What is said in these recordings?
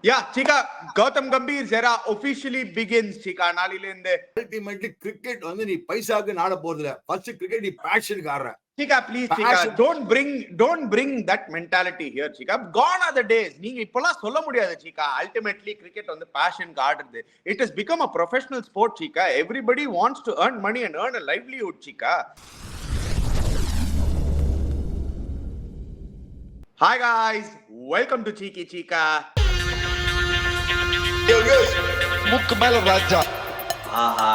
Yeah, Chika, Gautam Gambhir's era officially begins, Chika. நாளிலிருந்து ultimately cricket வந்து நீ பைசாக்கு நாட போறது இல்ல. ஃபர்ஸ்ட் கிரிக்கெட் நீ பேஷனுக்கு ஆடுற. Chika, please, Chika, don't bring that mentality here, Chika. Gone are the days. நீங்க இப்பலாம் சொல்ல முடியாது, Chika. Ultimately, cricket வந்து passionக்கு ஆடுறது. It has become a professional sport, Chika. Everybody wants to earn money and earn a livelihood, Chika. Hi guys, welcome to Cheeky Chika. முக்கு மேல ராஜா. ஆஹா.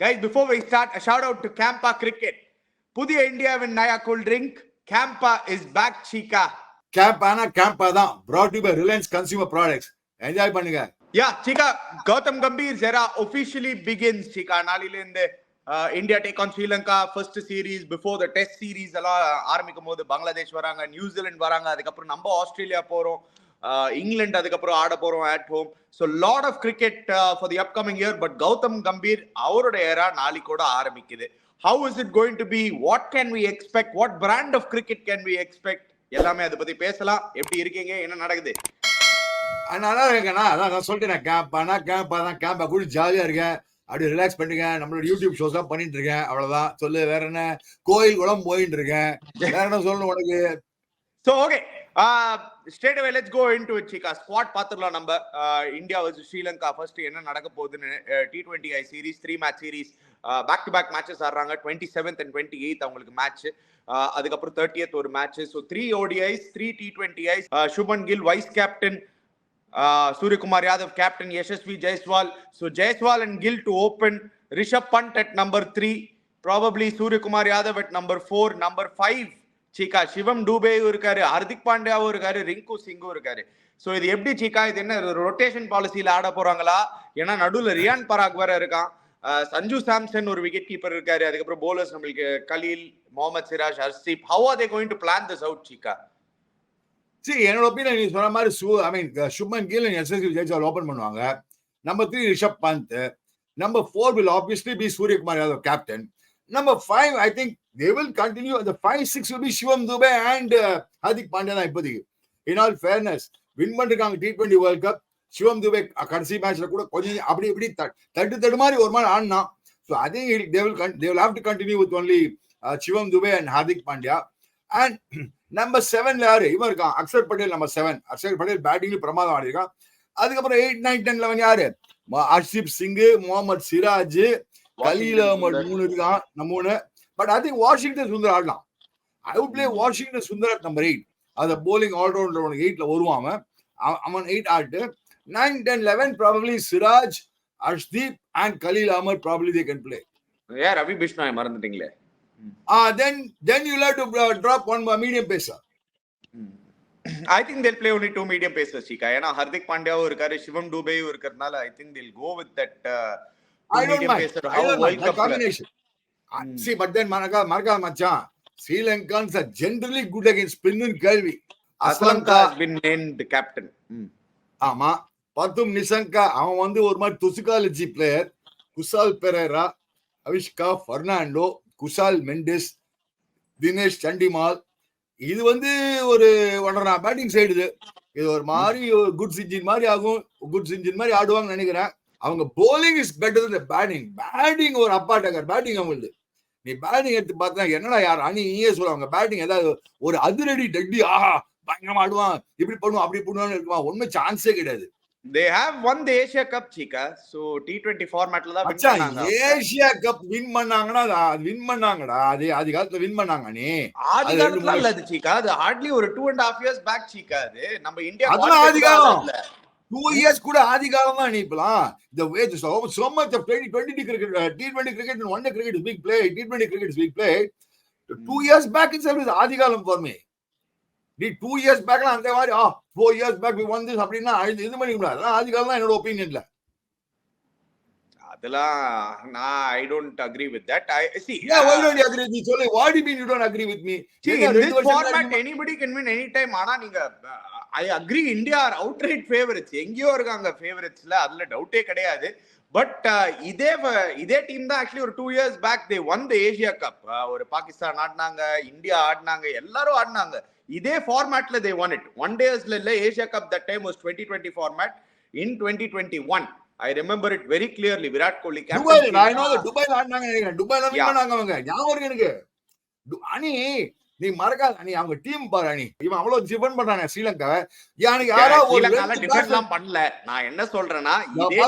Guys, before we start, a shout out to Campa Cricket. புதிய இந்தியாவின் நயா cool drink Campa is back, Chika. Campa தான் brought to you by Reliance Consumer Products. Enjoy பண்ணுங்க. Yeah, Chika, Gautam Gambhir's era officially begins, Chika. நாளிலிருந்து India take on Sri Lanka first series before the test series எல்லாம் ஆரம்பிக்கும் போது பங்களாதேஷ் வராங்க, New Zealand வராங்க, அதுக்கப்புறம் நம்ம ஆஸ்திரேலியா போறோம், இங்கிலாந்து அதுக்கப்புறம் ஆட போறோம் at home. So lot of cricket for the upcoming year. But Gautam Gambhir அவரோட ஏரா நாளைக்கோட ஆரம்பிக்குது. How is it going to be? What can we expect? What brand of cricket can we expect? எல்லாமே அதை பத்தி பேசலாம். எப்படி இருக்கீங்க? என்ன நடக்குது? நல்லா இருக்கேண்ணா. அதான் நான் சொல்லிட்டேன், கேம்பா கூட ஜாலியா இருக்கேன். அப்படி ரிலாக்ஸ் பண்ணுங்க. நம்மளோட யூடியூப் ஷோஸ் எல்லாம் பண்ணிட்டு இருக்கேன். அவ்வளவுதான். சொல்லு, வேற என்ன? கோயில் குளம் போயிட்டு இருக்கேன். வேற என்ன சொல்லணும் உனக்கு? So okay, straight away let's go into it, Chika. Squad பாத்துறலாம் நம்ம. இந்தியா vs ஸ்ரீலங்கா ஃபர்ஸ்ட் என்ன நடக்க போகுதுன்னு. T20I series 3 match series back to back matches ஆடுறாங்க. 27th and 28th அவங்களுக்கு மேட்ச். அதுக்கப்புறம் 30th ஒரு match. So 3 ODIs, 3 T20Is. Shubman Gill vice captain, Suryakumar Yadav captain, Yashasvi Jaiswal. So Jaiswal and Gill to open. Rishabh Pant at number 3. Probably Suryakumar Yadav at number 4. Number 5, Chika, Shivam Dube இருக்காரு, ஹர்திக் பாண்டியாவும் இருக்காரு, ring சிங்கும் இருக்காரு. So இது எப்படி Chika? இது என்ன rotation பாலிசியில் ஆட போறாங்களா? ஏன்னா நடுவில் ரியான் பராக் வேற இருக்கான், சஞ்சு சாம்சன் ஒரு விக்கெட் கீப்பர் இருக்காரு, அதுக்கப்புறம் போலர்ஸ் நம்மளுக்கு Khaleel, Mohammed Siraj, Arshdeep. How are they going to plan this out, Chika? என்னோட ஒப்பீனியன் நீ சொன்ன மாதிரி சுப்மன் கில் எஸ்எஸ்வி ஜெய்ஸ்வால் ஓபன் பண்ணுவாங்க. Number 3 Rishabh Pant. Number 4 will obviously be Suryakumar Yadav captain. Number 5 I think they will continue. The 5, 6 will be Shivam Dube and Hardik Pandya தான் இப்போதைக்கு. In all fairness, win பண்ணிருக்காங்க T20 world cup. சிவம் துபே கடைசி மேட்ச்ல கூட கொஞ்சம் அப்படி இப்படி தட்டு மாதிரி ஒரு மாதிரி ஆடினா. So I think they will have to continue with only Shivam Dube and Hardik Pandya. And number 7 யாரு? இவன் இருக்கான், அக்ஷர் பட்டேல். நம்பர் 7 அக்ஷர் பட்டேல் பேட்டிங்ல பிரமாதம் ஆடி இருக்கான். அதுக்கப்புறம் 8, 9, 10, 11 யாரு? ஹர்ஷீப் சிங், முகமது சிராஜ், கலீல் அஹ்மத் 3 இருக்கான். 3. But I think Washington Sundar ஆடலாம். I would play Washington Sundar at number 8. அது போலிங் ஆல்ரவுண்டர் 8ல வருவான் அவன் 8 ஆட்டு. 9, 10, 11 probably Siraj, Harshdeep and Khaleel Ahmad probably they can play. யார்? Ravi Bishnoi மறந்துட்டீங்களே. Then you'll have to drop one medium pacer. I think they'll play only 2 medium pacers, Chika. ஏன்னா ஹர்திக் பாண்டியாவும் இருக்காரு, சிவம் டூபேயும் இருக்கிறதுனால I think they'll go with that medium pacer. I don't mind the combination. See, but then மறக்காத மச்சான், Sri Lankans are generally good against spin and கேள்வி. Aslanka has been named captain. ஆமா, பத்தும் நிசங்கா அவன் வந்து ஒரு மாதிரி துசுகாலஜி பிளேயர். குசால் பெரேரா, அவிஷ்கா பெர்னாண்டோ, குசால் மெண்டிஸ், தினேஷ் சண்டிமால். இது வந்து ஒரு பேட்டிங் சைடு. இது ஒரு மாதிரி குட்ஸ் இன்ஜின் மாதிரி ஆகும். குட்ஸ் இன்ஜின் மாதிரி ஆடுவாங்கன்னு நினைக்கிறேன். அவங்க polling is better then batting ஒரு அப்பா டக்கர் பேட்டிங் அவங்களுக்கு. நீ பேட்டிங் எடுத்து பார்த்தா என்னடா யார் அணி நீயே சொல்லுவாங்க. பேட்டிங் ஏதாவது ஒரு அதிரடி டெட்டி ஆஹா பயங்கரமா ஆடுவான், இப்படி பண்ணுவான் அப்படி பண்ணுவான்னு இருக்குவான். ஒண்ணுமே சான்ஸே கிடையாது. They have won the Asia Cup, Chika. So T20 formatல தான் வின் பண்ணாங்க. ஏசியா கப் வின் பண்ணாங்கனா வின் பண்ணாங்கடா. அது காலத்துல வின் பண்ணாங்க. நீ ஆதி காலத்துல இல்ல அது Chika. அது hardly ஒரு 2.5 years back Chika. அது நம்ம இந்தியா ஆதி காலம் 2 years கூட ஆதி காலம் தான். நீ இப்பலாம் the way so much of 2020 cricket, T20 cricket and one day cricket is being played. T20 cricket is being played. 2 years back itself is ஆதி காலம் for me. நீ 2 years பேக்ல அந்த மாதிரி 4 years back we won this அப்படினா இது பண்ணிக்க முடியாது. ஆதி காலம் தான் என்னோட ஒபினியன்ல. அதெல்லாம் நான் I don't agree with that. I see. Yeah, why don't you agree with me? Sorry, what do you mean you don't agree with me? See, in this format anybody can win anytime. ஆனா நீங்க I agree India are outright favorites. எங்கேயோ இருக்காங்க favorites ல, அதுல டவுட்டே கிடையாது. But இதே team தான் ஆக்சுவலி ஒரு 2 years back they won the Asia Cup. ஒரு பாகிஸ்தான் ஆடினாங்க, இந்தியா ஆடினாங்க, எல்லாரும் ஆடினாங்க. இதே ஃபார்மேட்ல தே ஒன் இட். ஒன் டேஸ்ல இல்ல, Asia Cup that time was 2020 format. In 2021 I remember it very clearly. Virat Kohli Dubai, நான் துபாய்ல ஆடினாங்க நினைக்கிறேன். துபாய்ல வின் பண்ணாங்க அவங்க. ஞாபகம் இருக்கு எனக்கு. அணி நீ மறக்காத அணி, அவங்க டீம் பாரு அணி. இவன் அவ்வளவு டிஃபெண்ட் பண்றாங்க ஸ்ரீலங்காவை. எனக்கு யாரோ ஒரு டிஃபெண்ட்லாம் பண்ணல. நான் என்ன சொல்றேன்னா, இதே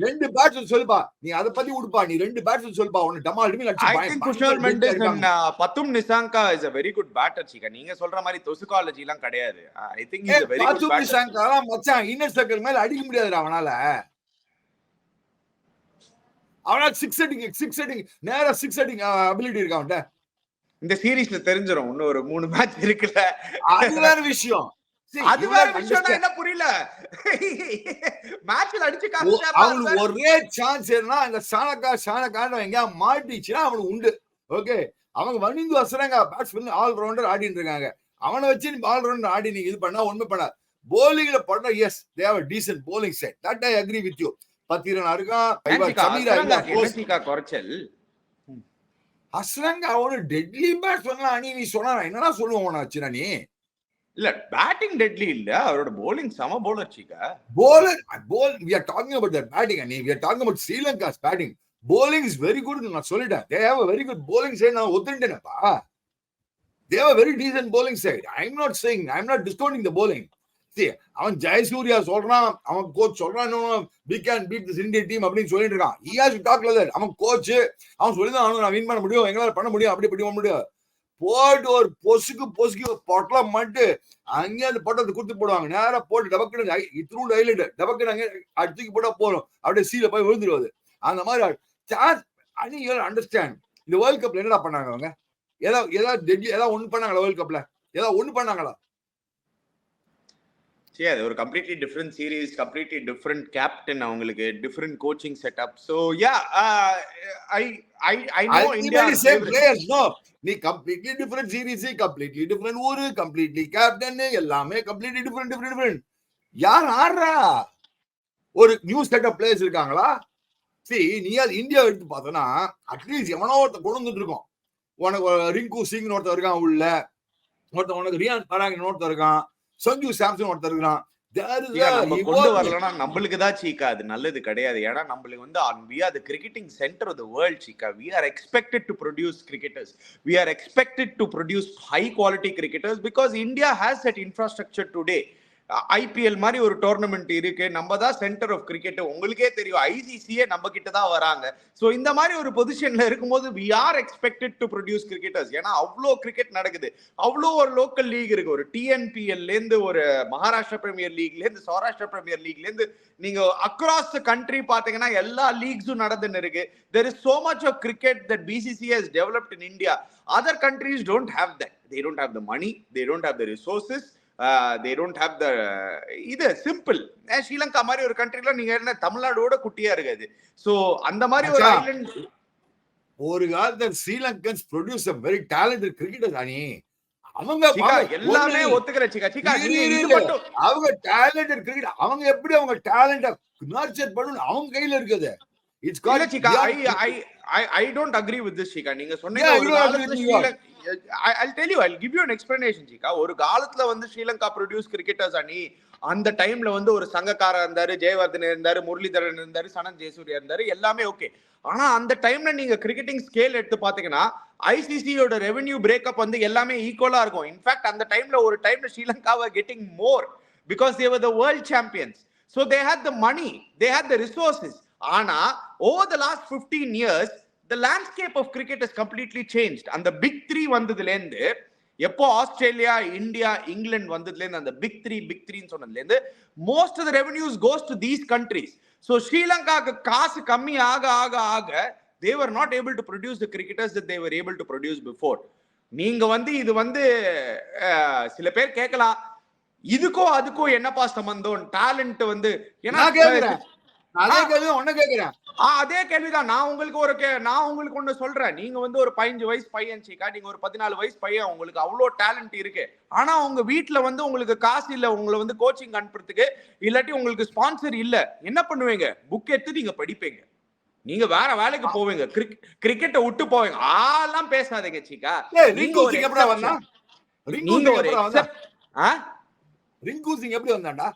ரெண்டு பேட்ஸ்மேன் சொல்லுப்பா, நீ அத பத்தி உடுப்பா, நீ ரெண்டு பேட்ஸ்மேன் சொல்லுப்பா, உன்னை டமால் டிமில் அடிச்சு I think குஷால் மெண்டஸ் and பத்தும் Nissanka is a very good batter சீகா. நீங்க சொல்ற மாதிரி தொசுகாலஜி எல்லாம் கிடையாது. I think he is a very good batter. பத்தும் நிசாங்கா மச்சான் இன்னர் சர்க்கிள் மேல அடிக்க முடியாதுடா அவனால. அவனால சிக்ஸ் அடிங் நேரா சிக்ஸ் அடிங் அபிலிட்டி இருக்கு அவன்கிட்ட. இந்த சீரீஸ்ல தெரிஞ்சிரும். இன்னும் ஒரு 3 மேட்ச் இருக்குல்ல, அது வேற விஷயம். அது வேற விஷயம்னா என்ன புரியல. மேட்ச்ல அடிச்சு காமிச்சா அவனுக்கு ஒரே சான்ஸ் என்ன, இந்த சாணக்கான எங்க மாட்டிச்சுன்னா அவனுக்கு உண்டு. ஓகே, அவங்க வணிந்து வசறாங்க பேட்ஸ்மேன் ஆல் ரவுண்டர் ஆடிட்டு இருக்காங்க. அவனை வச்சு நீ ஆல் ரவுண்டர் ஆடி நீங்க இது பண்ணா ஒண்ணுமே பண்ணாது. போலிங்ல பண்ணா yes they have a decent bowling set, that I agree with you. Pathirana இருக்கா குறைச்சல். அஸ்ரங்க அவனு டெட்லி பேட்ஸ்மேன் அணி நீ சொன்னா என்னடா சொல்லுவான் வச்சுனா நீ? இல்ல பேட்டிங் டெட்லி இல்ல, அவரோட bowling சம bowler சீகா. We are talking about their batting and we are talking about Sri Lanka's batting. Bowling is very good நான் சொல்லிட்டேன். They have a very good bowling side. நான் ஒத்துட்டேனப்பா. They have a very decent bowling side. I'm not discounting the bowling. See, அவன் ஜெயசூர்யா சொல்றான், அவன் coach சொல்றான், we can beat this Indian team அப்படின்னு சொல்லிட்டு இருக்கான். He has to talk like that. அவன் coach அவன் சொல்லிதான் நான் வின் பண்ண முடியும், எங்களால பண்ண முடியும், அப்படி பண்ண முடியும். போட்டு ஒரு பொசுக்கு பொட்டலாம் மட்டு அங்கே அந்த பொட்டத்தை குடுத்து போடுவாங்க. நேரம் போட்டு டபக்குன்னு இத்தினூண்டு ஹைலைட் டபக்குன்னு அங்கே தூக்கி போட்டா போறோம், அப்படியே சீல போய் விழுந்துருவது. அந்த மாதிரி சான்ஸ் அணி அண்டர்ஸ்டாண்ட். இந்த வேர்ல்ட் கப்ல என்னடா பண்ணாங்க அவங்க? ஏதாவது ஒண்ணு பண்ணாங்களா? வேர்ல்ட் கப்ல ஏதாவது ஒண்ணு பண்ணாங்களா? அது ஒரு completely different series, completely different captain, அவங்களுக்கு different coaching setup. So yeah, I know India same players. No, நீ completely different series, completely different ஊரு, கம்ப்ளீட்லி கேப்டன், எல்லாமே கம்ப்ளீட்லி டிஃபரெண்ட். யார் ஆடுறா? ஒரு நியூ செட்டப் பிளேயர்ஸ் இருக்காங்களா? சரி, நீ இந்தியா எடுத்து பார்த்தனா அட்லீஸ்ட் எவனோ ஒருத்தர் கொண்டு வந்துட்டு இருக்கோம். உனக்கு ரிங்கு சிங் ஒருத்தர் இருக்கான் உள்ள, ஒருத்தர் உனக்கு ரியான் பராக் ஒருத்தர் இருக்கான், சஞ்சு சாம்சன் ஒருத்தர் இருக்கான். கொண்டு வரலன்னா நம்மளுக்கு தான் சீக்கா அது நல்லது கிடையாது. ஏன்னா நம்மளுக்கு வந்து we are the cricketing center of the world சீக்கா. We are expected to produce cricketers. We are expected to produce high quality cricketers because India has that infrastructure today. IPL மாதிரி ஒரு டோர்னமெண்ட் இருக்கு, நம்ம தான் சென்டர் ஆஃப் கிரிக்கெட். உங்களுக்கே தெரியும், ஐசிசியே நம்ம கிட்ட தான் வராங்க. ஸோ இந்த மாதிரி ஒரு பொசிஷன்ல இருக்கும்போது we are expected to produce cricketers. ஏன்னா அவ்வளோ கிரிக்கெட் நடக்குது, அவ்வளோ ஒரு லோக்கல் லீக் இருக்கு. ஒரு டிஎன்பிஎல்ல இருந்து, ஒரு மகாராஷ்டிரா பிரீமியர் லீக்ல இருந்து, சௌராஷ்டிரா பிரீமியர் லீக்ல இருந்து, நீங்க அக்ராஸ் த கண்ட்ரி பாத்தீங்கன்னா எல்லா லீக்ஸும் நடந்துன்னு இருக்கு. There is so much of cricket that BCCI has developed in India. Other countries don't have that. They don't have the money, they don't have the resources. They don't have the இது simple. Sri Lanka மாதிரி ஒரு கண்ட்ரில நீங்க என்ன தமிழ்நாடோட குட்டியா இருக்காது. So அந்த மாதிரி ஒரு ஐலண்ட். ஒரு காலத்துல Sri Lankans produce a very talented cricketers அணி. அவங்க எல்லாமே ஒத்துக்கற சீகா இது மட்டும் அவங்க talented cricket. அவங்க எப்படி அவங்க டேலண்ட நர்ச்சர் பண்ணனும் அவங்க கையில இருக்குது. It's called சீகா. I don't agree with this சீகா. நீங்க சொன்னீங்க I'll tell you, I'll give you an explanation சீகா. ஒரு காலத்துல வந்து ஸ்ரீலங்கா ப்ரொடியூஸ் கிரிக்கெட்டர்ஸ் அணி. அந்த டைம்ல வந்து ஒரு சங்கக்காரா இருந்தாரு, ஜெயவர்தன் இருந்தாரு, முரளிதரன் இருந்தாரு, சனத் ஜெயசூர்யா இருந்தாரு, எல்லாமே ஓகே. ஆனா அந்த டைம்ல நீங்க கிரிக்கெட்டிங் ஸ்கேல் எடுத்து பாத்தீங்கன்னா ஐசிசியோட ரெவென்யூ பிரேக்கப் வந்து எல்லாமே ஈக்குவலா இருக்கும். இன்ஃபேக்ட் அந்த டைம்ல ஒரு டைம்ல ஸ்ரீலங்காவை getting more because they were the world champions. So they had the money, they had the resources. ஆனா over the last 15 years the landscape of cricket has completely changed. And the big three வந்ததுல இருந்து, எப்போ Australia, India, England வந்ததுல இருந்து, அந்த big three சொன்னதுல இருந்து most of the revenues goes to these countries. So ஸ்ரீலங்காக்கு காசு கம்மி ஆக they were not able to produce the cricketers that they were able to produce before. நீங்க வந்து இது வந்து சில பேர் கேட்கலாம், இதுக்கோ அதுக்கோ என்னப்பா சம்பந்தம், டேலண்ட் வந்து நான் கேக்குறேன். அதே கேள்வி ஒண்ணு கேக்குறேன். அதே கேள்விதான். நான் உங்களுக்கு ஒண்ணு சொல்றேன். நீங்க வந்து ஒரு 15 வயசு பையன் சீக்கா, நீங்க ஒரு 14 வயசு பையன், உங்களுக்கு அவ்வளோ டேலண்ட் இருக்கு. ஆனா உங்க வீட்டுல வந்து உங்களுக்கு காசு இல்ல, உங்களை வந்து கோச்சிங் அனுப்புறதுக்கு, இல்லாட்டி உங்களுக்கு ஸ்பான்சர் இல்ல. என்ன பண்ணுவீங்க? புக் எடுத்து நீங்க படிப்பீங்க, நீங்க வேற வேலைக்கு போவீங்க, கிரிக்கெட்டை விட்டு போவீங்க. ஆலாம் பேசாதீங்க சீக்கா. ரிங்கு சிங் எப்படி வந்தான்? ரிங்கு சிங் எப்படி வந்தான்டா?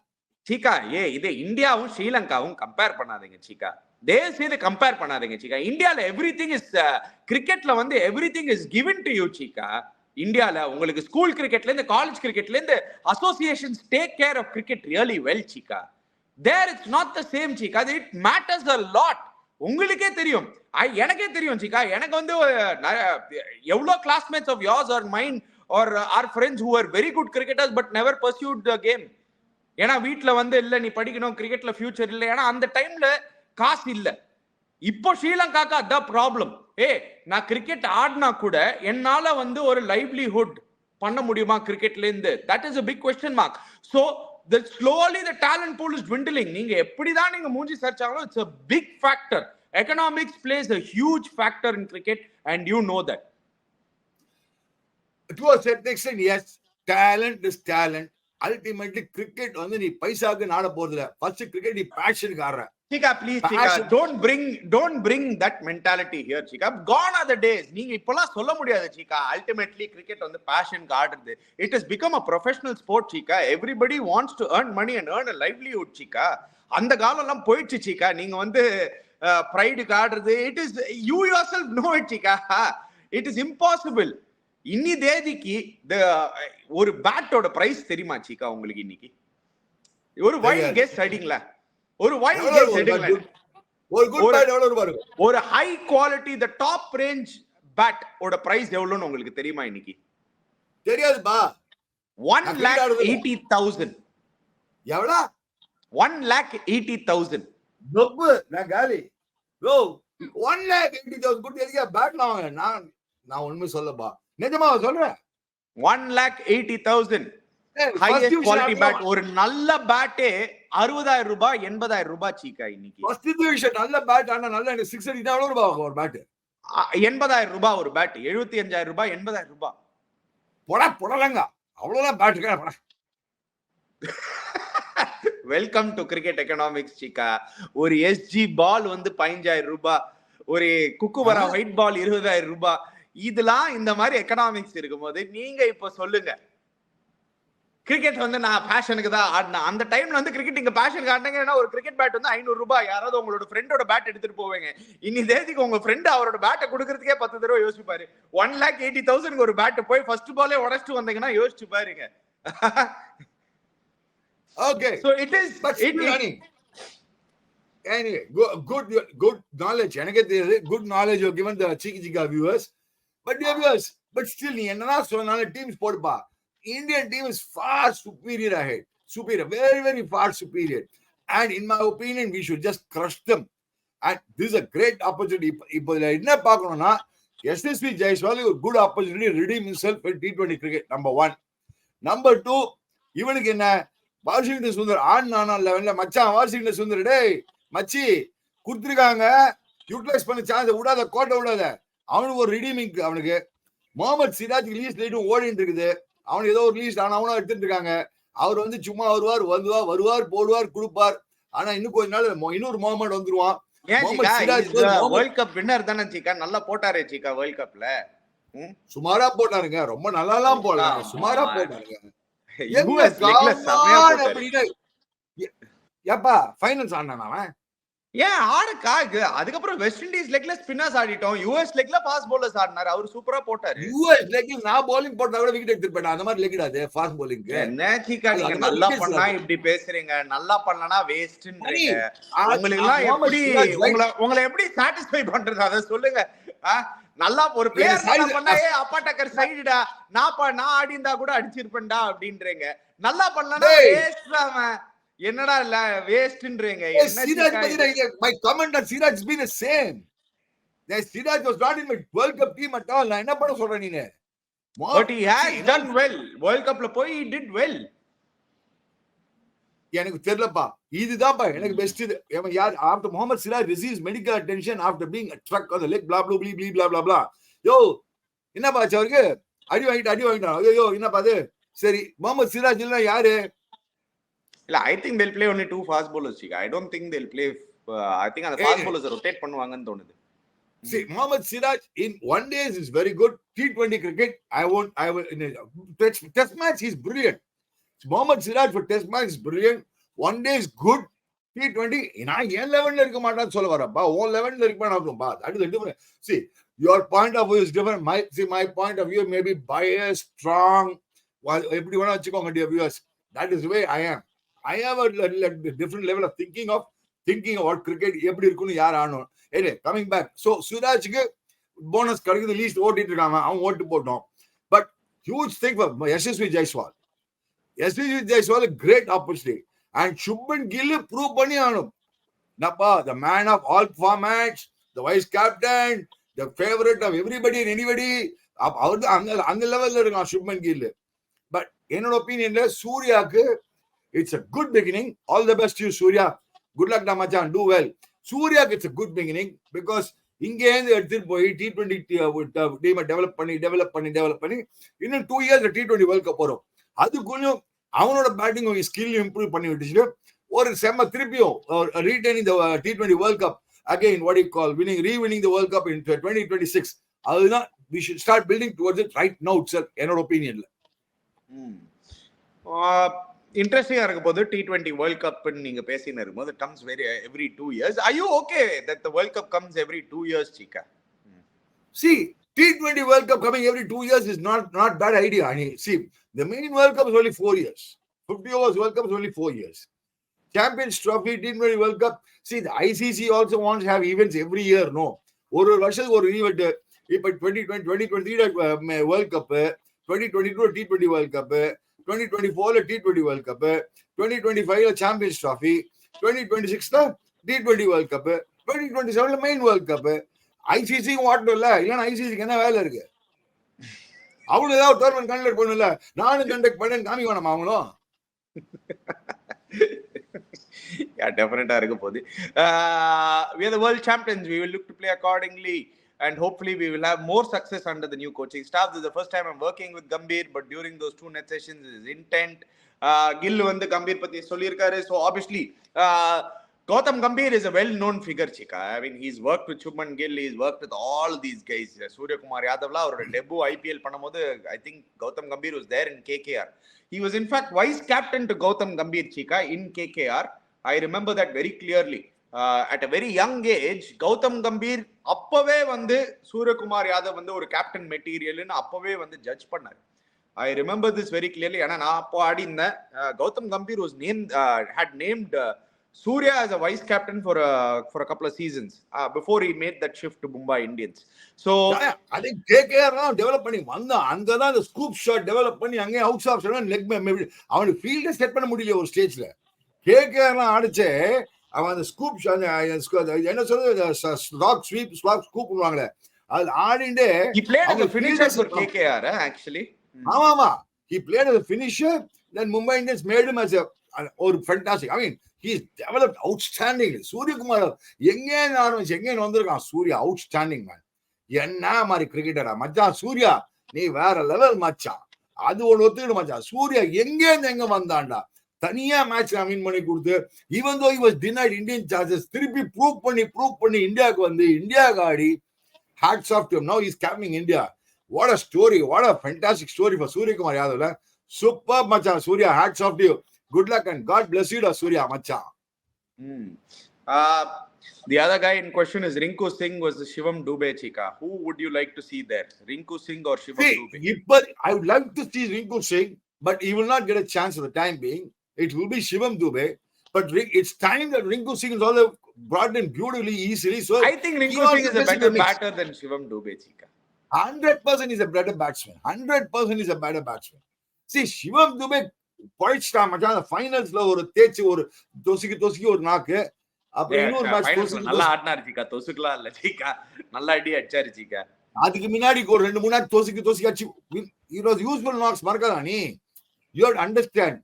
சீக்கா, இது இந்தியாவும் ஸ்ரீலங்காவும் கம்பேர் பண்ணாதீங்க சீக்கா. தயவு செய்து கம்பேர் பண்ணாதீங்க சீக்கா. இந்தியால எவ்ரிதிங் இஸ் கிரிக்கெட்ல வந்து everything is given to you Cheeka. இந்தியால உங்களுக்கு ஸ்கூல் கிரிக்கெட்ல இருந்து காலேஜ் கிரிக்கெட்ல இருந்து associations take care of cricket really well Cheeka. There it's not the same Cheeka. It matters a lot. உங்களுக்கே தெரியும், எனக்கே தெரியும் சீக்கா. எனக்கு வந்து எவ்வளவு classmates of yours or mine or our friends who are very good cricketers but never pursued the game. ஏன்னா வீட்டுல வந்து இல்ல நீ படிக்கணும், கிரிக்கெட்ல ஃபியூச்சர் இல்லை. ஏன்னா அந்த டைம்ல காசு இல்ல. இப்போ ஸ்ரீலங்காக்கு அதான் ப்ராப்ளம். நான் கிரிக்கெட் ஆடினா கூட என்னால வந்து ஒரு லைவ்லிஹுட் பண்ண முடியுமா கிரிக்கெட்ல இருந்து? That is a big question mark. So slowly the talent pool is dwindling. நீங்க எப்படிதான் நீங்க மூஞ்சி சர்ச் ஆகணும், it's a big factor. Economics plays a huge factor in cricket and you know that. To a certain extent, yes, talent is talent. Ultimately cricket வந்து நீ பைசாக்கு நாட போறது இல்ல. ஃபர்ஸ்ட் கிரிக்கெட் நீ பேஷனுக்கு ஆடுற. Chika, please Chika, don't bring that mentality here Chika. Gone are the days. நீங்க இப்பலாம் சொல்ல முடியாது Chika. Ultimately cricket வந்து பேஷனுக்கு ஆடுறது. It has become a professional sport Chika. Everybody wants to earn money and earn a livelihood Chika. அந்த காலம் எல்லாம் போயிடுச்சு Chika. நீங்க வந்து பிரைடுக்கு ஆடுறது, it is you yourself know it Chika. It is impossible. இன்னி தேதிக்கு ஒரு பேட்டோட பிரைஸ் தெரியுமா சீக்கா உங்களுக்கு? இன்னைக்கு ஒரு வைல்ட் கெஸ் அடிங்களா? ஒரு வைல்ட் கெஸ் அடிங்களா? ஒரு குட் பேட் எவ்வளவு ரூபாய் இருக்கும்? ஒரு high quality the top range bat ஓட பிரைஸ் எவ்வளவுன்னு உங்களுக்கு தெரியுமா இன்னைக்கு? தெரியாதுப்பா. 1,80,000. எவ்வளவு? 1,80,000. நொப்பு நான் காலி. ப்ரோ 1,80,000 குட் எதியா பேட் நான் உண்மை சொல்லப்பா. நிஜமா சொல்றேன். 1,80,000 ஹையஸ்ட் குவாலிட்டி பேட். ஒரு நல்ல பேட்டே 60,000 ரூபாய் 80,000 ரூபாய் சீக்கா இன்னைக்கு. ஃபர்ஸ்ட் டிவிஷன் நல்ல பேட் ஆனா நல்ல 6 அடிச்சா எவ்வளவு ரூபாய் ஆகும் ஒரு பேட்? 80,000 ரூபாய் ஒரு பேட். 75,000 ரூபாய் 80,000 ரூபாய். போடலங்க அவ்வளவுதான் bat. Welcome to cricket economics Cheeka. ஒரு எஸ்ஜி பால் வந்து 15,000 ரூபாய், ஒரு குக்குவரா ஒயிட் பால் 20,000 ரூபாய். இதெல்லாம் இந்த மாதிரி எக்கனாமிக்ஸ் இருக்கும்போது நீங்க இப்ப சொல்லுங்க, கிரிக்கெட் வந்து நான் பேஷனுக்கு தான் ஆடினேன். அந்த டைம்ல வந்து கிரிக்கெட் நீங்க பேஷனுக்கு ஆடினீங்கன்னா ஒரு கிரிக்கெட் பேட் வந்து 500 ரூபாய். யாராவது உங்களோட ஃப்ரெண்டோட பேட் எடுத்துட்டு போவீங்க. இன்னி தேதிக்கு உங்க ஃப்ரெண்ட் அவரோட பேட்டை கொடுக்கறதுக்கே 10 தடவை யோசிச்சு பாரு. 1,80,000 ஒரு பேட் போய் ஃபர்ஸ்ட் பாலே உடைச்சிட்டு வந்தீங்கன்னா யோசிச்சு பாருங்க. Okay, so it is anyway good knowledge. எனக்கு தெரியுது good knowledge you given the chika viewers. But dear viewers, but still நீ என்னன்னா சொன்னால டீம்ஸ் போடுப்பா. Indian team is far superior ahead. Superior, very very far superior. And in my opinion we should just crush them. And this is a great opportunity. இப்போ என்ன பார்க்கணும்னா SSV Jaiswal a good opportunity to redeem himself in T20 cricket. Number 1. Number 2, இவனுக்கு என்ன Washington Sundar ஆனா லெவல்ல மச்சான் Washington Sundar டேய் மச்சி குடுத்துருக்காங்க, யூட்டிலைஸ் பண்ண சான்ஸ் விடாத, கோட்டை விடாத. அவனுக்கு ஒரு ரிடீமிங். அவனுக்கு முகமது சிராஜ் ரிலீஸ் லைட் ஓடிட்டு இருக்குது. அவனுக்கு ஏதோ ஒரு ரிலீஸ் அவனும் எடுத்துட்டு இருக்காங்க. அவர் வந்து சும்மா வருவார் போடுவார் கொடுப்பார். ஆனா இன்னும் கொஞ்ச நாள் இன்னொரு முகமது வந்துருவான். வேர்ல்ட் கப் வின்னர் தானே சீக்கா, நல்லா போட்டாரே சீக்கா வேர்ல்ட் கப்ல. சுமாரா போட்டாருங்க, ரொம்ப நல்லாலாம் போடலாம், சுமாரா போட்டாருங்க. ஏப்பா ஃபைனல்ஸ் ஆனானா அவன்? ஏன் ஆடுக்கா? அதுக்கப்புறம் வெஸ்ட் இண்டீஸ் லெக்ல ஸ்பின்னர்ஸ் ஆடிட்டோம், யுஎஸ் லெக்ல ஃபாஸ்ட் பவுலர்ஸ் ஆடினாரு. அவர் சூப்பரா போட்டாரு. யுஎஸ் லெக்ல நான் bowling போட்டா கூட விக்கெட் எடுத்துப்பேன். அந்த மாதிரி லெக்கிடாது ஃபாஸ்ட் bowling. என்ன சீக்கா நீங்க நல்லா பண்ணா இப்படி பேசுறீங்க, நல்லா பண்ணலனா வேஸ்ட்ன்றீங்க. உங்களுக்கு எல்லாம் எப்படி உங்களை எப்படி சாட்டிஸ்ஃபை பண்றது அத சொல்லுங்க. நல்லா ஒரு பிளேயர் நல்லா பண்ணா அப்பா டக்கர் சைடுடா, நான் ஆடி இருந்தா கூட அடிச்சிருப்பேன்டா அப்படின்றீங்க. நல்லா பண்ணலனா வேஸ்ட் அவன். என்னடா இல்ல வேஸ்ட்ன்றீங்க. My comment on Siraj has been the same. Siraj was not in my World Cup team at all. நான் என்ன பண்ண சொல்றேன் நீனே? But he has done well. World Cupல போய் he did well. எனக்கு தெரியலப்பா. இதுதான்ப்பா எனக்கு பெஸ்ட். இது யார் after Mohammed Siraj receives medical attention after being struck on the leg blah blah blah blah blah blah. யோ என்னப்பா ஆச்சு அவருக்கு? அடி வாங்கிட்டான். ஐயோ என்னப்பா அது? சரி முகமது சிராஜ் இல்ல யாரு? இல்ல I think they'll play only 2 fast bowlers Chika. I don't think they'll play I think அந்த fast bowlers rotate பண்ணுவாங்கன்னு தோணுது. See, Mohammad Siraj in one days is very good. T20 cricket, I will in a test match he's brilliant. Mohammad Siraj for test match is brilliant. One day is good. T20 நான் ஏன் லெவல்ல இருக்க மாட்டான்னு சொல்ல வரப்பா. ஓ லெவல்ல இருக்க மாட்டான்ப்பா. That is the difference. See, your point of view is different. My point of view may be biased, strong. எப்படி வேணா வச்சுக்கோங்க dear viewers. That is the way I am. I have a different level of thinking about cricket. எப்படி இருக்குன்னு யார் ஆனோம். Anyway, coming back. So, Surajக்கு bonus கிடைக்குது, least ஓட்டிட்டு இருக்காங்க, அவன் ஓட்டு போட்டோம். But huge thing for Yashasvi Jaiswal. Yashasvi Jaiswal great opportunity. And Shubman Gill prove பண்ணி ஆகணும். நப்பா the man of all formats, the vice captain, the favourite of everybody and anybody. அவர் அந்த லெவல்ல இருக்கான் சுப்மன் கில். பட் என்னோட ஒப்பீனியன்ல சூர்யாக்கு it's a good beginning. All the best you Surya. Good luck டா மச்சான், do well. சூர்யாக்கு it's a good beginning because இங்கே இருந்து எடுத்துட்டு போய் T20 டீமை டெவலப் பண்ணி இன்னும் 2 years T20 வேர்ல்ட் கப் வரும். அதுக்குள்ளும் அவனோட பேட்டிங் ஸ்கில் இம்ப்ரூவ் பண்ணி விட்டுச்சு. ஒரு செம்ம திருப்பியும் retaining the T20 world cup again what you call rewinning the world cup in 2026. அதுதான் we should start building towards it right now itself என்னோட ஒப்பீனியன்ல. இன்ட்ரெஸ்டிங்கா இருக்க போது T20 வேர்ல்ட் கப் நீங்க பேசின இருக்கும்போது comes every 2 years. Are you okay that the world cup comes every 2 years Chika? See, T20 world cup coming every 2 years is not bad idea. See, the main world cup is only 4 years. 50 overs world cup is only 4 years. Champions Trophy, T20 world cup. See, the ICC also wants to have events every year. No, ஒரு வருஷத்துக்கு ஒரு event. இப்ப 2023 world cup, 2022 T20 world cup, 2024 T20 world cup, 2025 champions trophy, 2026 T20 world cup, 2027 main world cup. ICC ஓட்டணும் இல்ல, இல்லன்னா ஐசிசிக்கு என்ன வேலை இருக்கு? அவங்களும் ஏதாவது டோர்னமெண்ட் கண்டக்ட் பண்ணல, நானும் கண்டக்ட் பண்ணேன்னு காமி வேணாமா அவங்களும்? டெஃபினட்டா இருக்க போகுது. We are the world champions. We will look to play accordingly. And hopefully we will have more success under the new coaching staff. This is the first time I'm working with Gambhir, but during those 2 net sessions, his intent, Gill வந்து Gambhir பத்தி சொல்லியிருக்காரு. So obviously, Gautam Gambhir is a well-known figure, Chika. I mean, he's worked with Shubman Gill, he's worked with all these guys. Surya Kumar Yadavla, அவரோட debut IPL பண்ணும்போது, I think Gautam Gambhir was there in KKR. He was in fact vice captain to Gautam Gambhir, Chika, in KKR. I remember that very clearly. At a very young age, Gautam Gambhir அப்பவே வந்து சூரியகுமார் யாதவ் வந்து ஒரு captain மெட்டீரியல்னு அப்பவே வந்து judge பண்ணாரு. I remember this very clearly. ஏன்னா நான் அப்போ ஆடி இருந்தேன். Gautam Gambhir was had named Surya as a vice captain for a couple of seasons before he made that shift to Mumbai Indians. So I think KKR develop பண்ணி வந்தான். அங்கதான் அந்த scoop shot develop பண்ணி அங்கே out of leg அவனுக்கு ஃபீல்டே set பண்ண முடியல ஒரு ஸ்டேஜ்ல. KKR ஆடிச்சே அவன் அந்த ஸ்கூப் என்ன சொல்றது, ஸ்லாக் ஸ்வீப் ஸ்லாக் ஸ்கூப் பண்ணுவாங்களே, அது ஆடிண்டே he played as a finisher for KKR actually. ஆமா, he played as a finisher, then Mumbai Indians made him as a ஒரு fantastic. I mean, he developed outstanding. Suryakumar எங்கே ஆரம்பிச்சு எங்கே வந்திருக்கான் சூர்யா, அவுட்ஸ்டாண்டிங் மேன். என்ன மாதிரி கிரிக்கெட்டரா மச்சான் சூர்யா, நீ வேற லெவல் மச்சான். அது ஒன்று ஒத்துக்கிட்டு மச்சான், சூர்யா எங்கே எங்க வந்தான்டா, தனியா மேட்ச் வின் பண்ணி கொடுத்து, even though he was denied Indian chances, திருப்பி ப்ரூவ் பண்ணி இந்தியாவுக்கு வந்து இந்தியாவுக்கு ஆடி, hats off to him. Now he's captaining India. What a story, what a fantastic story for Suryakumar Yadav. Superb machan Surya, hats off to you. Good luck and God bless you, Surya machan. The other guy in question is Rinku Singh versus Shivam Dube, Chika. Who would you like to see there, Rinku Singh or Shivam Dube? I would like to see Rinku Singh, but he will not get a chance for the time being. It will be Shivam Dube, but it's time that Rinku Singh is also brought in beautifully, easily. So I think Rinku Singh is a better batter than Shivam Dube, Chika. 100% is a better batsman. 100% is a better batsman. See, Shivam Dube போயிடுச்சா மச்சான், அந்த ஃபைனல்ஸ்ல ஒரு தேய்ச்சி ஒரு தொசுக்கி ஒரு நாக்கு, அப்புறம் இன்னொரு மேட்ச் நல்லா ஆடினாரு Chika. தொசுக்கலாம் இல்ல Chika, நல்லா அடி அடிச்சாரு Chika. அதுக்கு முன்னாடி ஒரு 2-3 நாள் தொசுக்கி அடிச்சு, it was useful knocks. மறக்காதா நீ? You have to understand,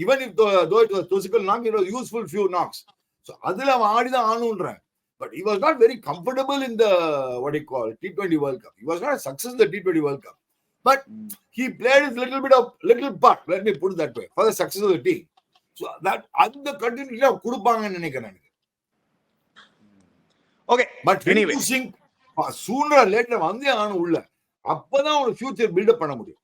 Even if though it was physical knock, it was useful few knocks. So அதுல அவன் ஆடிதான் ஆனுன்றேன். But he was not very comfortable in the what do you call T20 World Cup. He was not a success in the T20 World Cup. But he played his little part. Let me put it that way, for the success of the team. So that அந்த continuity கொடுப்பாங்கன்னு நினைக்கிறேன் எனக்கு. Okay. But anyway, sooner or later வந்தே ஆனும் உள்ள. அப்பதான் ஒரு future build up பண்ண முடியும்.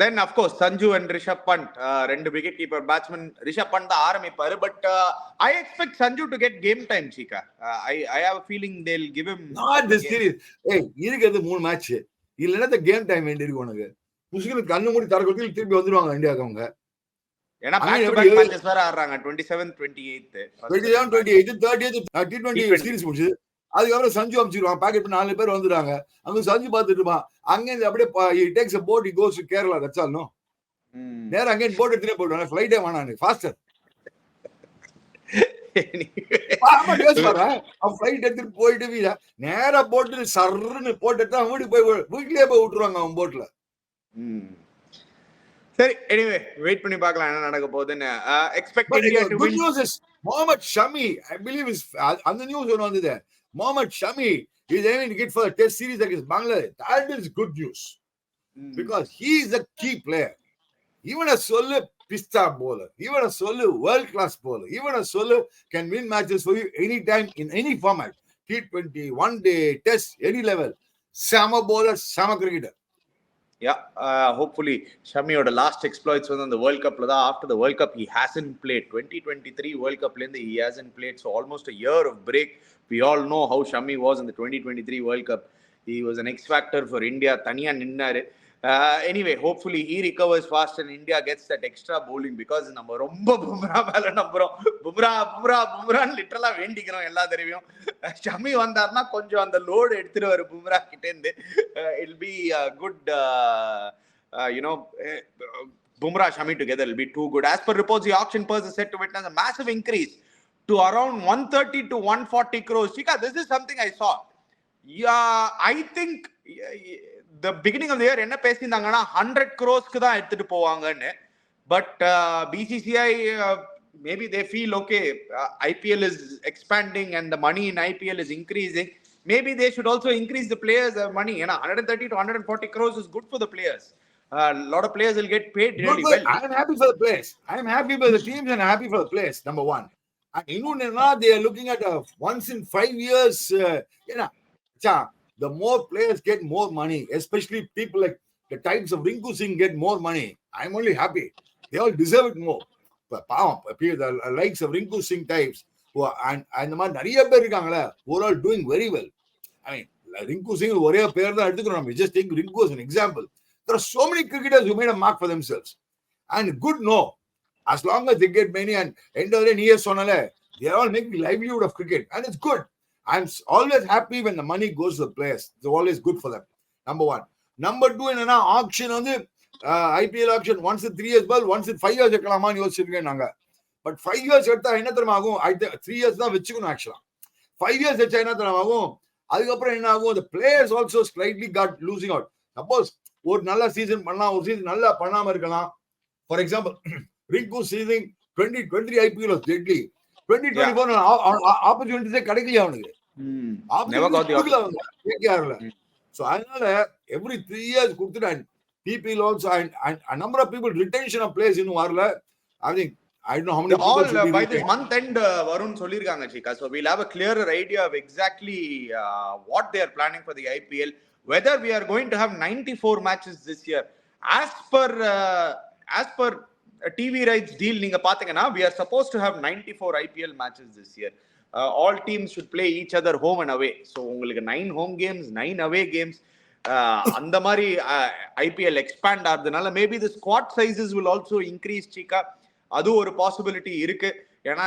Then of course Sanju and Rishabh Pant, ரெண்டு wicket keeper batsmen. Rishabh Pant தான் ஆரம்பிப்பாரு, but I expect Sanju to get game time, Chika. I have a feeling they'll give him not this series. Hey, இருக்குது 3 match. இல்லனா the game time வேண்டி இருக்கு உனக்கு. புஷ்கர் கண்ணு மூடி தரக்குள்ள திருப்பி வந்துருவாங்க இந்தியாக்கு அவங்க. ஏனா பேக் டு பேக் மேட்சஸ் வேற ஆடுறாங்க 27th 28th 30th T20 series முடிச்சு. அதுக்கப்புறம் சஞ்சு அமிச்சிருவான், பேக்கெட் பண்ணி 4 பேர் வந்துடுறாங்க. அங்க சஞ்சு பார்த்துட்டு இருப்பான். அங்கே அப்படியே tax a boat, he goes to Kerala. That's all, no? நேரா அங்கே போட் எடுத்துட்டே போயிடுவாங்க. ஃப்ளைட்டே வேணாம், ஃபாஸ்டர். ஆமா பேசுவாரா? அவன் ஃப்ளைட் எடுத்துட்டு போயிட்டு நேரா போட்டு சர்ன்னு போட்டுட்டு வீட்டுக்கு போய் வீட்லயே போய் விட்டுருவாங்க அவன் போட்ல. சரி, எனிவே வெயிட் பண்ணி பார்க்கலாம் என்ன நடக்க போகுதுன்னு. Expect India to win. News is Mohammad Shami, I believe is அந்த நியூஸ் ஒன்னு வந்தது. Mohammad Shami is aiming to get for the test series against Bangladesh. That is good news. Because he is a key player. Even a solo pista bowler, even a solo world class bowler, even a solo can win matches for you anytime in any format. T20, one day, test, any level. Sama bowler, sama cricketer. Yeah, hopefully Shamiயோட last exploits வந்து அந்த world கப்ல தான். After the world cup he hasn't played. 2023 world கப்ல இருந்து he hasn't played, so almost a year of break. We all know how Shami was in the 2023 World Cup. He was an X factor for India. தனியா நின்னாரு. Anyway, hopefully he recovers fast and India gets that extra bowling, because நம்ம ரொம்ப பும்ரா மேல நம்புறோம். பும்ரான்னு லிட்டரலா வேண்டிக்கிறோம் எல்லா தடவையும். ஷமி வந்தாருன்னா கொஞ்சம் அந்த லோடு எடுத்துருவாரு பும்ரா கிட்ட இருந்து. It'll be a good Bumrah Shami together will be too good. As per reports, the auction purse is set to witness a massive increase to around 130 to 140 crores. Chika, this is something I saw. Yeah, I think the beginning of the year என்ன பேசியிருந்தாங்கன்னா 100 crores தான் எடுத்துட்டு போவாங்கன்னு. But BCCI maybe they feel okay, IPL is expanding and the money in IPL is increasing. Maybe they should also increase the players' money. 130 to 140 crores is good for the players. A lot of players will get paid really well. I'm happy for the players. I'm happy for the teams and happy for the players. Number one. And they are looking at once in 5 years. The more players get more money, especially people like the types of Rinku Singh get more money. I'm only happy. They all deserve it more. The likes of Rinku Singh types and the மாதிரி நிறைய பேர் இருக்காங்களே, who are all doing very well. I mean, Rinku Singh ஒரே பேர் தான் எடுத்துக்கிறோம். We just take Rinku as an example. There are so many cricketers who made a mark for themselves. And good, no. As long as they get many and end of the day, they are all making livelihood of cricket. And it's good. I'm always happy when the money goes to the players. It's always good for them. Number one. Number two, in auction on the IPL auction, once in 3 years, once in 5 years, but 5 years, 3 years, actually. 5 years, the players also slightly got losing out. Suppose, ஒரு நல்ல season பண்ணா, ஒரு season நல்லா பண்ணாம இருக்கலாம். For example, Rinku season 2023 IPL was deadly. 2024 opportunities கிடைக்கலையா அவனுக்கு. So அதனால every 3 years கொடுத்துட்டாங்க. people also and a number of people retention of players இன்னும் வரல. I think I don't know how many all by this month end varun solliranga Chika, so we'll have a clearer idea of exactly what they are planning for the IPL, whether we are going to have 94 matches this year. As per TV rights deal நீங்க பாத்தீங்கன்னா we are supposed to have 94 IPL matches this year. All teams should play each other home and away, so உங்களுக்கு 9 home games, 9 away games. அந்த மாதிரி IPL expand ஆகுதுனால maybe the squad sizes will also increase Chika. அது ஒரு possibility இருக்கு. ஏன்னா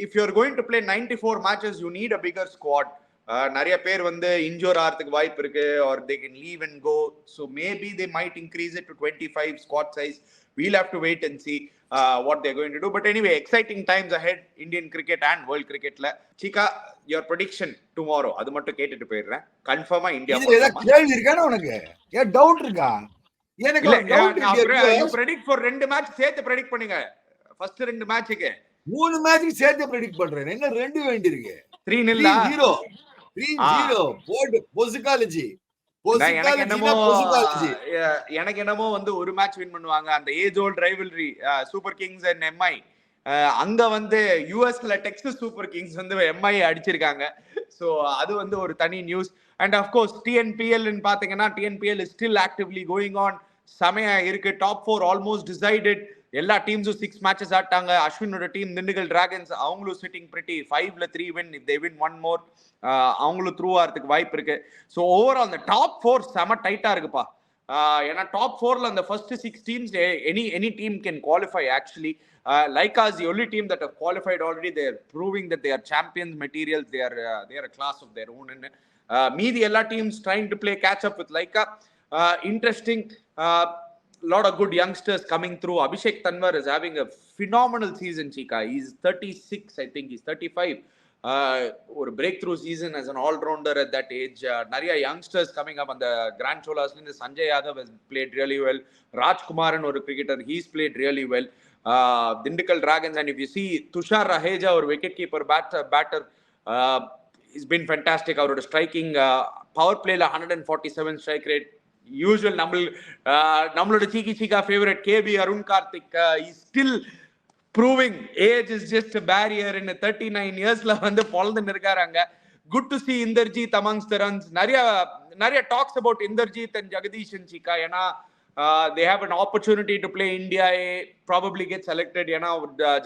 if you are going to play 94 matches, you need a bigger squad. நிறைய பேர் வந்து இன்ஜூர் ஆகிறதுக்கு வாய்ப்பு இருக்கு, or they can leave and go, so maybe they might increase it to 25 squad size. We'll have to wait and see what they're going to do. But anyway, exciting times ahead, Indian cricket and world cricketல. Chika, your prediction tomorrow, அது மட்டும் கேட்டுட்டு போயிடுறேன். கன்ஃபார்மா India கேள்வி இருக்கானே உனக்கு? ஏன் doubt இருக்கா? எனக்கு இல்ல ஒரு doubt இருக்கு. யூ predict for ரெண்டு மேட்ச் சேர்த்து predict பண்ணுங்க ஃபர்ஸ்ட் ரெண்டு மேட்ச்க்கு 3 மேட்ச் சேர்த்து predict பண்றேன். என்ன 2 வேண்டி இருக்கு? 3-0 3-0 3-0 போர்டு பொசிகாலஜி எனக்கு என்னமோ வந்து ஒரு மேட்ச் வின் பண்ணுவாங்க. அந்த age old rivalry super kings and MI, அங்க வந்து யூஎஸ்ல டெக்சஸ் சூப்பர் கிங்ஸ் வந்து எம்ஐ அடிச்சிருக்காங்க. ஸோ அது வந்து ஒரு தனி நியூஸ். அண்ட் அஃப்கோர்ஸ் டிஎன்பிஎல் பாத்தீங்கன்னா TNPL is still actively going on. செமையா இருக்கு. Top 4 almost decided. எல்லா டீம்ஸும் 6 மேட்சஸ் ஆட்டாங்க. அஸ்வினோட டீம் திண்டுக்கல் டிராகன்ஸ் அவங்களும் சிட்டிங் பிரிட்டி 5ல 3 win. If they win one more அவங்களும் த்ரூ ஆகிறதுக்கு வாய்ப்பு இருக்கு. ஸோ ஓவரால் அந்த டாப் 4 செம டைட்டா இருக்குப்பா. ஏன்னா டாப் 4ல அந்த first 6 teams any team can qualify actually. Laika is the only team that have qualified already. They are proving that they are champions materials. They are a class of their own. Meedi ella teams trying to play catch up with Laika. Interesting. Lot of good youngsters coming through. Abhishek Tanwar is having a phenomenal season, Chika. He's 36, I think he's 35. Or a breakthrough season as an all-rounder at that age. Nariya youngsters coming up on the Grand Cholas. Sanjay Yadav has played really well. Raj Kumaran, or a cricketer, he's played really well. Dindikal Dragons, and if you see Tushar Raheja, or wicketkeeper batter, he's been fantastic. Our striking power play 147 strike rate. Usual நம்மளோட cheeky Cheeka favourite KB Arun Karthik is still proving age is just a barrier. in 39 yearsல வந்து பொழந்துன்னு இருக்காங்க. good to see Inderjeet amongst the runs. நிறைய talks about Inderjeet and Jagadish and Chika. ஏன்னா they have an opportunity to play India A, probably get selected.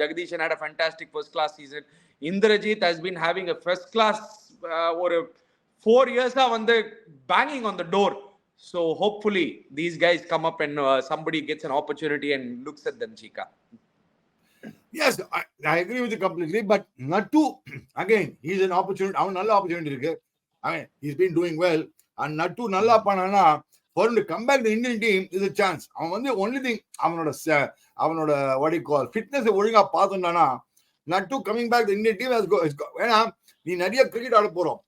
Jagadish had a fantastic first class season. Indrajit has been having a first class or 4 years வந்து banging on the door. So hopefully these guys come up and somebody gets an opportunity and looks at them, Chika. Yes, I agree with you completely. But Nattu, again, he's an opportunity. அவன் நல்ல opportunity இருக்கு. I mean, he's been doing well. And Nattu நல்லா பண்ணானா for him to come back to the Indian team is a chance. அவன் வந்து only thing அவனோட what do you call fitness ஒழுங்கா பார்த்துட்டானா Nattu coming back to the Indian team has go. ஏன்னா நீ நிறைய cricket ஆட போறோம்.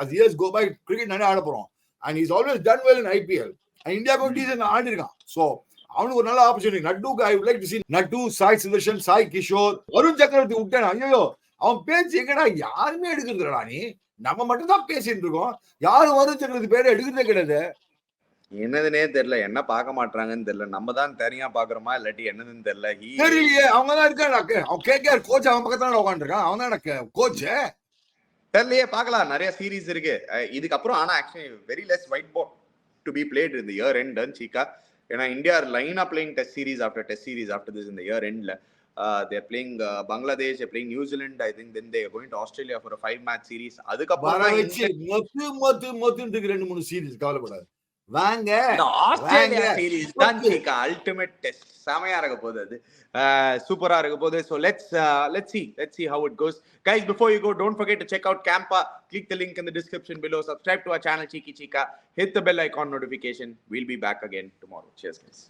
As years go by, cricket நிறைய ஆட போறோம். And he's always done well in IPL. And India go decent ஆடிருக்கான். So அவனுக்கு ஒரு நல்ல opportunity. நட்டுக்கு I would like to see நட்டு, சாய் சுதர்ஷன், சாய் கிஷோர், வருண் சக்கரவர்த்தி விட்டான். ஐயோ அவன் பேச்சு எங்கடா யாருமே எடுக்கிறதுடா. நீ நம்ம மட்டும் தான் பேசிட்டு இருக்கோம். யாரும் வருண் சக்கரவர்த்தி பேரை எடுக்கிறதே கிடையாது. என்னதுன்னே தெரியல. என்ன பார்க்க மாட்டாங்கன்னு தெரியல. நம்ம தான் தனியா பாக்குறோமா இல்லாட்டி என்னதுன்னு தெரியல. தெரியலையே. அவங்க தான் இருக்கான். அவன் கேகேஆர் கோச் அவன் பக்கத்துல உட்காந்துருக்கான். அவன் தான் கோச். தெரியலையே. பார்க்கலாம். நிறைய சீரீஸ் இருக்கு இதுக்கப்புறம். ஆனா actually very less white ball to be played in the year end, Chika. ஏன்னா இந்தியா லைனா playing test series after this in the year endல. they are playing Bangladesh, they are playing New Zealand, I think. Then they are going to Australia for a 5-match series. அதுக்கப்புறம் மொத்து 2-3 series கவலைப்படாது. வாங்க Australia series தான் Chika ultimate test. செமையா இருக்க போகுது. அது சூப்பரா இருக்க போகுது. So let's see how it goes. Guys, before you go, don't forget to check out Campa. Click the link in the description below. Subscribe to our channel Cheeky Chika. Hit the bell icon notification. We'll be back again tomorrow. Cheers, guys.